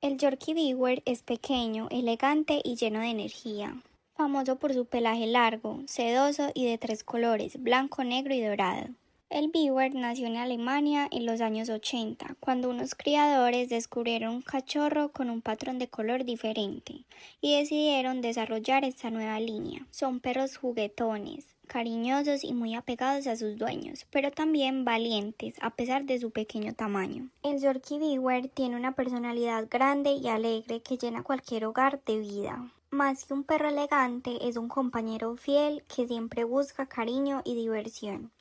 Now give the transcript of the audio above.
El Yorkie Beaver es pequeño, elegante y lleno de energía. Famoso por su pelaje largo, sedoso y de tres colores, blanco, negro y dorado. El Beaver nació en Alemania en los años 80, cuando unos criadores descubrieron un cachorro con un patrón de color diferente y decidieron desarrollar esta nueva línea. Son perros juguetones, cariñosos y muy apegados a sus dueños, pero también valientes a pesar de su pequeño tamaño. El Yorkie Beaver tiene una personalidad grande y alegre que llena cualquier hogar de vida. Más que un perro elegante, es un compañero fiel que siempre busca cariño y diversión.